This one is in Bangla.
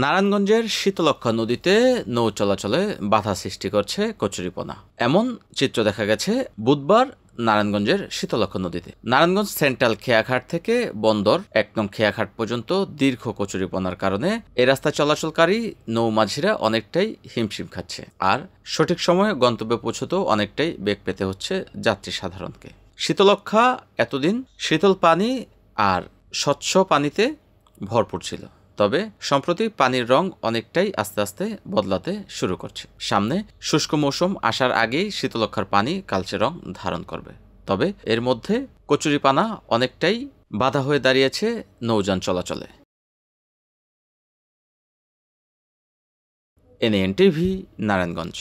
নারায়ণগঞ্জের শীতলক্ষ্যা নদীতে নৌ চলাচলে বাধা সৃষ্টি করছে কচুরিপানা। এমন চিত্র দেখা গেছে বুধবার নারায়ণগঞ্জের শীতলক্ষ্যা নদীতে। নারায়ণগঞ্জ সেন্ট্রাল খেয়াঘাট থেকে বন্দর ১ নং খেয়াঘাট পর্যন্ত দীর্ঘ কচুরিপানার কারণে এ রাস্তায় চলাচলকারী নৌমাঝিরা অনেকটাই হিমশিম খাচ্ছে, আর সঠিক সময়ে গন্তব্যে পৌঁছতেও অনেকটাই বেগ পেতে হচ্ছে যাত্রী সাধারণকে। শীতলক্ষ্যা এতদিন শীতল পানি আর স্বচ্ছ পানিতে ভরপুর ছিল, তবে সম্প্রতি পানির রং অনেকটাই আস্তে আস্তে বদলাতে শুরু করছে। সামনে শুষ্ক মৌসুম আসার আগেই শীতলক্ষ্যার পানি কালচে রং ধারণ করবে। তবে এর মধ্যে কচুরিপানা অনেকটাই বাধা হয়ে দাঁড়িয়েছে নৌযান চলাচলে। NN TV, Narayanganj.